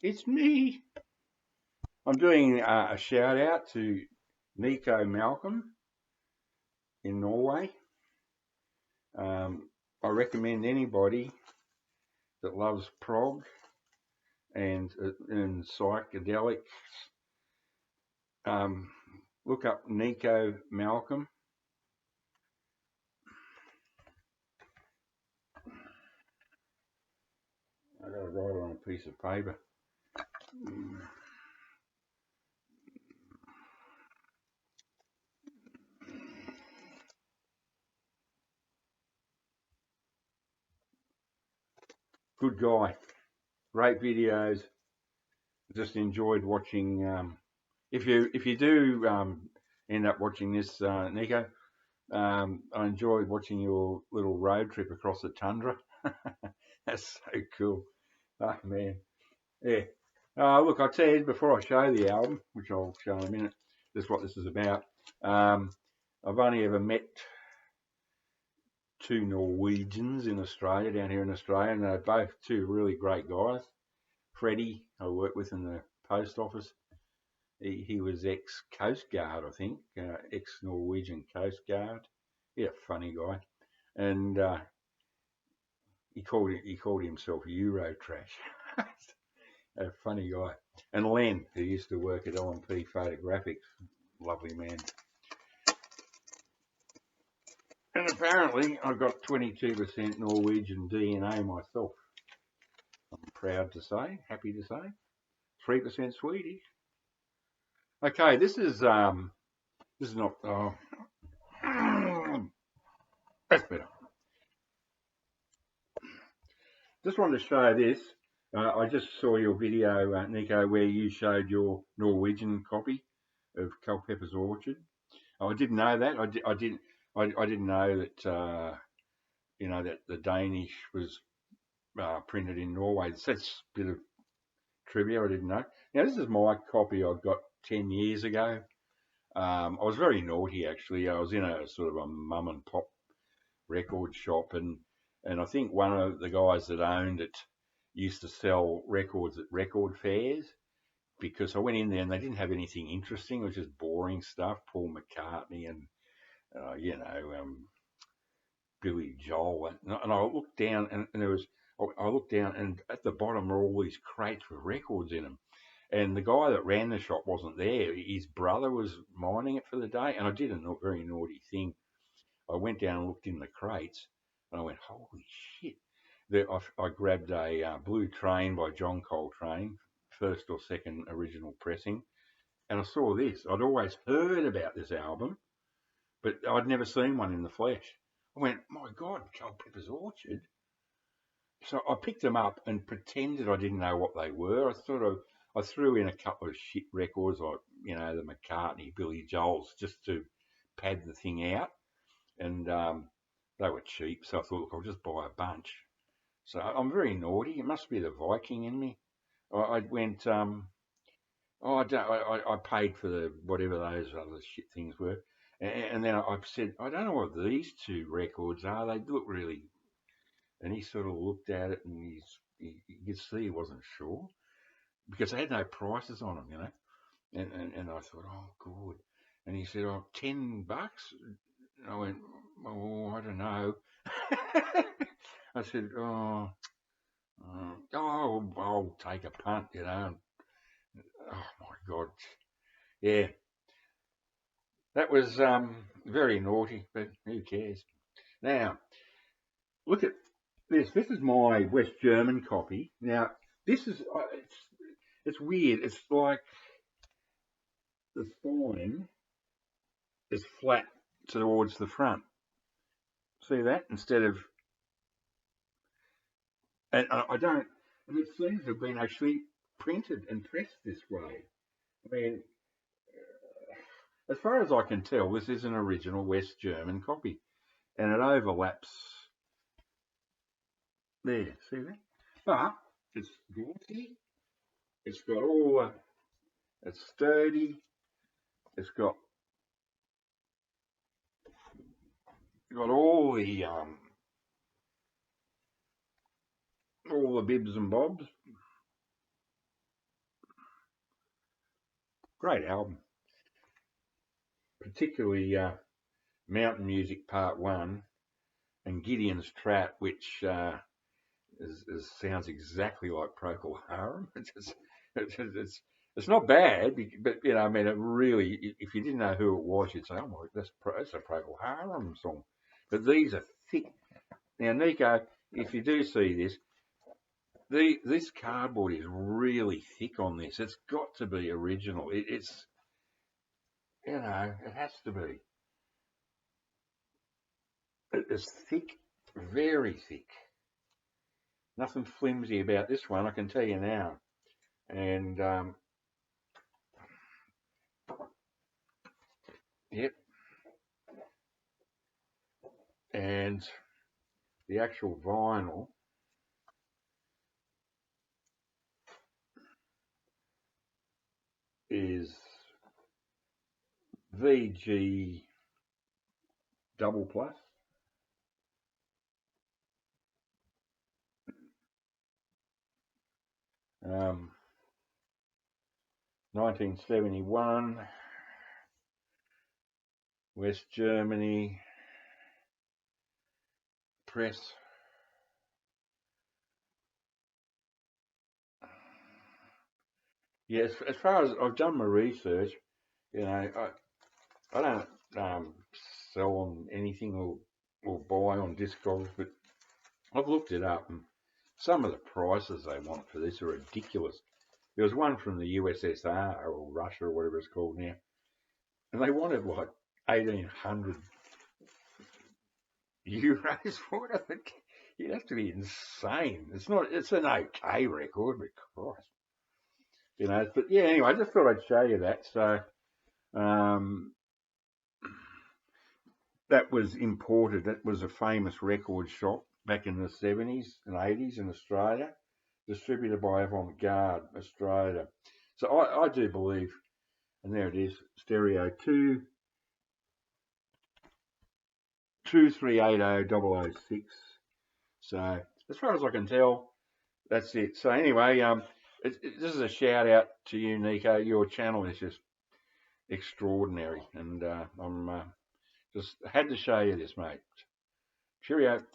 It's me. I'm doing a shout out to NicoMalcolm in Norway. I recommend anybody that loves prog and psychedelics, look up NicoMalcolm. I got to write it on a piece of paper. Good guy, great videos. Just enjoyed watching. If you do end up watching this, Nico, I enjoyed watching your little road trip across the tundra. That's so cool. Oh man, yeah. Look, I'll tell you before I show the album, which I'll show in a minute. This is what this is about. I've only ever met two Norwegians in Australia, down here in Australia, and they're both two really great guys. Freddie, I worked with in the post office. He was ex-Coast Guard, I think, ex-Norwegian Coast Guard. Yeah, funny guy. And he called himself Euro Trash. A funny guy. And Len, who used to work at LMP Photographics, lovely man. And apparently I've got 22% Norwegian DNA myself. I'm proud to say, happy to say. 3% Swedish. Okay, this is not. Oh, that's better. Just wanted to show this. I just saw your video, Nico, where you showed your Norwegian copy of Culpeper's Orchard. I didn't know that. I didn't know that. You know that the Danish was printed in Norway. That's a bit of trivia I didn't know. Now this is my copy I got 10 years ago. I was very naughty actually. I was in a sort of a mum and pop record shop, and I think one of the guys that owned it used to sell records at record fairs, because I went in there and they didn't have anything interesting. It was just boring stuff, Paul McCartney and Billy Joel, and I looked down and I looked down and at the bottom are all these crates with records in them. And the guy that ran the shop wasn't there. His brother was mining it for the day, and I did a very naughty thing. I went down and looked in the crates, and I went, holy shit. I grabbed a Blue Train by John Coltrane, first or second original pressing, and I saw this. I'd always heard about this album, but I'd never seen one in the flesh. I went, my God, Culpeper's Orchard. So I picked them up and pretended I didn't know what they were. I threw in a couple of shit records like, the McCartney, Billy Joel's, just to pad the thing out. And they were cheap, so I thought, look, I'll just buy a bunch. So I'm very naughty. It must be the Viking in me. I went, I paid for the whatever those other shit things were. And then I said, I don't know what these two records are. They look really... And he sort of looked at it, and you could see he wasn't sure, because they had no prices on them, And I thought, oh, good. And he said, oh, $10. And I went, oh, I don't know. I said, oh, I'll take a punt, Oh, my God. Yeah. That was very naughty, but who cares? Now, look at this. This is my West German copy. Now, this is, it's weird. It's like the spine is flat towards the front. See that? Instead of, and and it seems to have been actually printed and pressed this way. I mean, as far as I can tell, this is an original West German copy, and it overlaps there. See that? But it's glossy. It's got all it's sturdy. It's got all the bibs and bobs. great album, particularly Mountain Music Part 1 and Gideon's Trap, which sounds exactly like Procol Harum. It's not bad, but you know, I mean, it really, if you didn't know who it was, you'd say, "Oh my, that's a Procol Harum song." But these are thick. Now, Nico, if you do see this, this cardboard is really thick on this. It's got to be original. It's, you know, it has to be. It's thick, very thick. Nothing flimsy about this one, I can tell you now. And yep, and the actual vinyl is VG double plus. Um, 1971, West Germany, press. Yes, as far as I've done my research, you know, I don't sell on anything or buy on Discogs, but I've looked it up, and some of the prices they want for this are ridiculous. There was one from the USSR or Russia or whatever it's called now, and they wanted like 1,800 euros for it. You'd have to be insane. It's not. It's an okay record, but Christ, you know. But yeah, anyway, I just thought I'd show you that. So that was imported. That was a famous record shop back in the 70s and 80s in Australia, distributed by Avant Garde Australia. So I do believe, and there it is, stereo 2380006. So as far as I can tell, that's it. So anyway, this is a shout out to you, Nico. Your channel is just extraordinary, and I'm just had to show you this, mate. Cheerio.